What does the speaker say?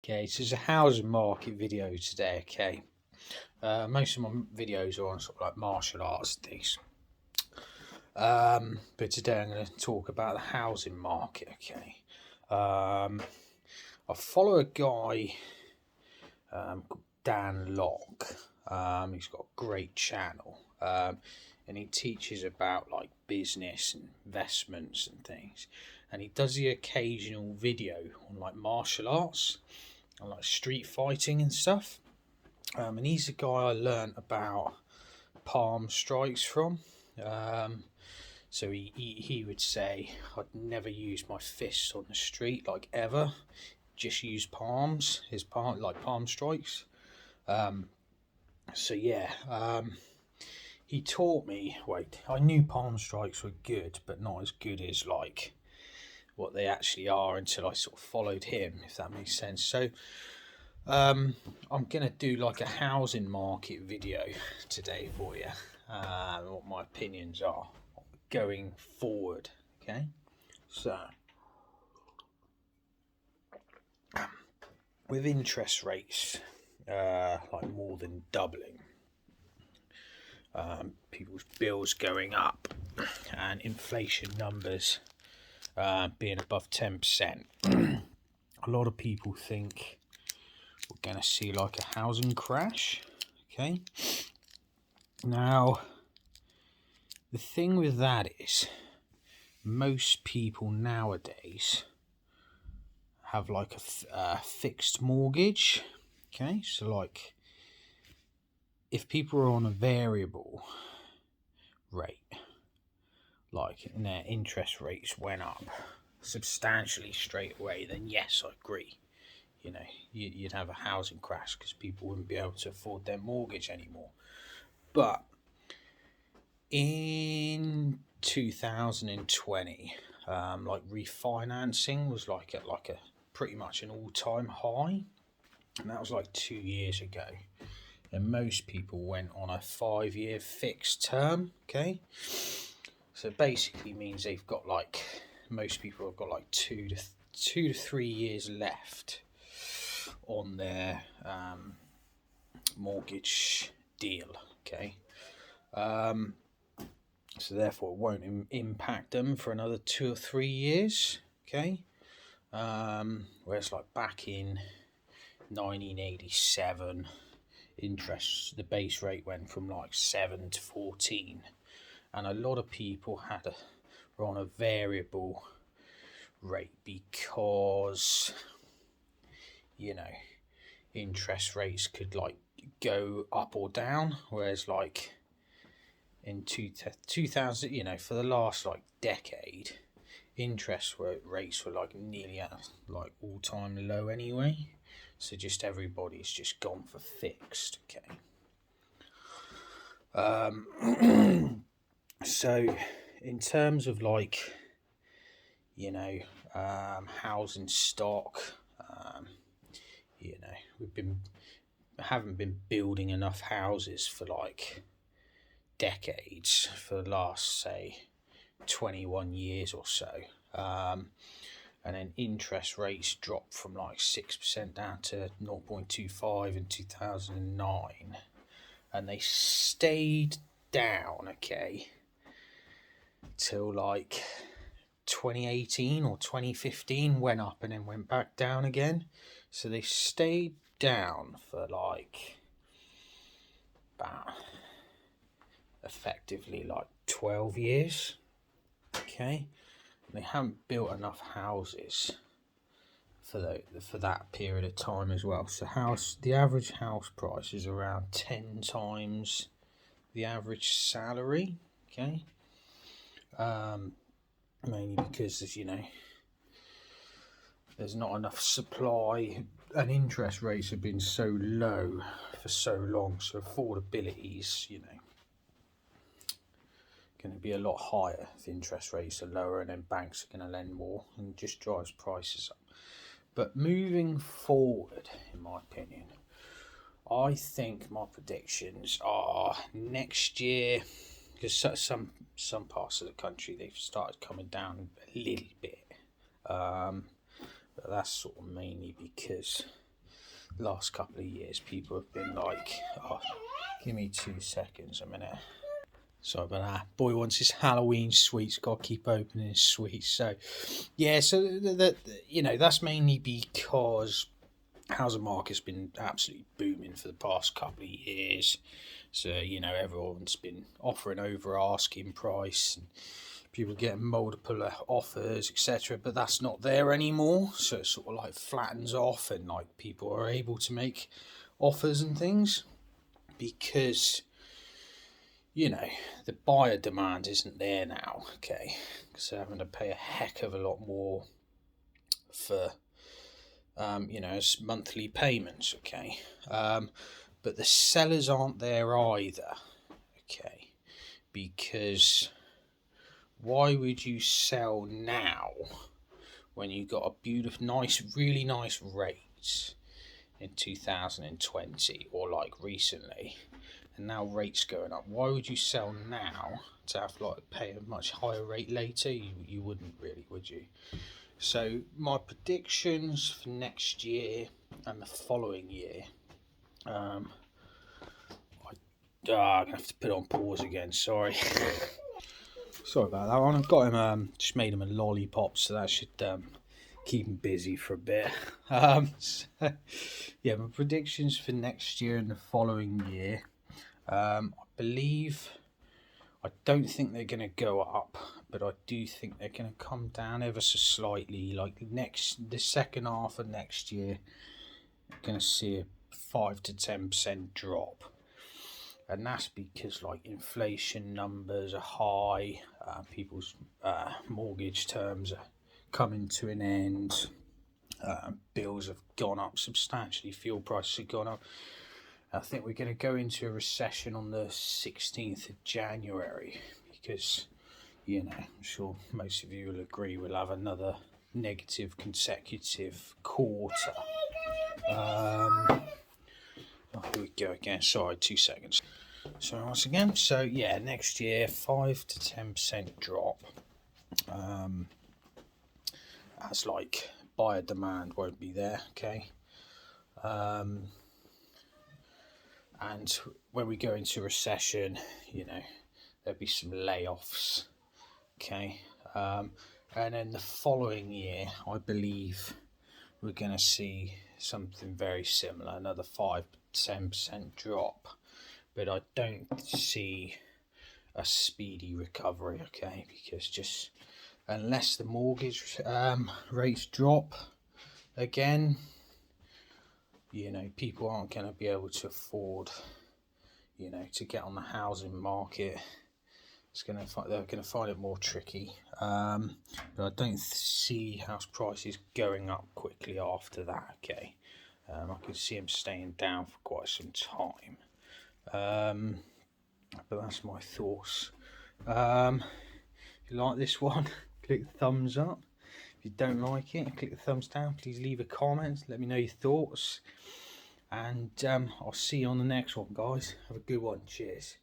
Okay, so it's a housing market video today. Okay, most of my videos are on sort of like martial arts and things, but today I'm going to talk about the housing market. Okay, I follow a guy called Dan Locke. He's got a great channel, and he teaches about like business and investments and things. And he does the occasional video on like martial arts and like street fighting and stuff. And he's the guy I learnt about palm strikes from. So he would say I'd never use my fists on the street, like ever. Just use palms, his palm strikes. So yeah, he taught me. Wait, I knew palm strikes were good, but not as good as like what they actually are until I sort of followed him, if that makes sense. So I'm gonna do like a housing market video today for you. What my opinions are going forward. Okay, so with interest rates like more than doubling, people's bills going up, and inflation numbers being above 10%, a lot of people think we're going to see like a housing crash. Okay, now the thing with that is most people nowadays have like a fixed mortgage. Okay, so like if people are on a variable rate, like and their interest rates went up substantially straight away, then yes, I agree. You know, you'd have a housing crash because people wouldn't be able to afford their mortgage anymore. But in 2020, like refinancing was like at like a pretty much an all-time high, and that was like 2 years ago. And most people went on a 5-year fixed term. Okay, so it basically means they've got like most people have got like 2 to 3 years left on their mortgage deal. Okay, so therefore it won't impact them for another 2 or 3 years. Okay, whereas like back in 1987, the base rate went from like 7 to 14, and a lot of people were on a variable rate because, you know, interest rates could like go up or down, whereas like in 2000, you know, for the last like decade, interest rates were like nearly at like all-time low anyway. So just everybody's just gone for fixed. Okay. So in terms of like, you know, housing stock, you know, haven't been building enough houses for like decades, for the last say 21 years or so. And then interest rates dropped from like 6% down to 0.25 in 2009, and they stayed down, okay, till like 2018 or 2015, went up and then went back down again. So they stayed down for like about effectively like 12 years. Okay, they haven't built enough houses for that period of time as well. So the average house price is around 10 times the average salary. Okay, mainly because, as you know, there's not enough supply and interest rates have been so low for so long, so affordability is, you know, going to be a lot higher if interest rates are lower, and then banks are going to lend more, and just drives prices up. But moving forward, in my opinion, I think my predictions are next year, because some parts of the country they've started coming down a little bit, but that's sort of mainly because last couple of years, people have been like, oh, give me 2 seconds a minute. Sorry about that. Boy wants his Halloween sweets. Got to keep opening his sweets. So, yeah. So that's mainly because housing market's been absolutely booming for the past couple of years. So everyone's been offering over asking price, and people are getting multiple offers, etc. But that's not there anymore. So it sort of like flattens off, and like people are able to make offers and things because the buyer demand isn't there now, okay, because they're having to pay a heck of a lot more for monthly payments, okay. But the sellers aren't there either, okay, because why would you sell now when you got a beautiful, really nice rates in 2020 or like recently, and now rates going up? Why would you sell now to have like pay a much higher rate later? You wouldn't really, would you? So my predictions for next year and the following year, I'm gonna have to put it on pause again. Sorry. Sorry about that one. I've got him. Just made him a lollipop, so that should keep him busy for a bit. Yeah, my predictions for next year and the following year. I don't think they're going to go up, but I do think they're going to come down ever so slightly. Like the second half of next year, you're going to see a 5 to 10% drop, and that's because like inflation numbers are high, people's mortgage terms are coming to an end, bills have gone up substantially, fuel prices have gone up. I think we're going to go into a recession on the 16th of January because, I'm sure most of you will agree we'll have another negative consecutive quarter. Here we go again. Sorry, 2 seconds. So once again, next year 5 to 10% drop. That's like buyer demand won't be there, okay. And when we go into recession, there'll be some layoffs, okay. And then the following year, I believe we're going to see something very similar, another 5 to 10% drop. But I don't see a speedy recovery, okay, because just unless the mortgage rates drop again, people aren't going to be able to afford, to get on the housing market. They're going to find it more tricky. But I don't see house prices going up quickly after that, okay. I can see them staying down for quite some time. But that's my thoughts. If you like this one, click the thumbs up. If you don't like it, click the thumbs down. Please leave a comment. Let me know your thoughts. And I'll see you on the next one, guys. Have a good one. Cheers.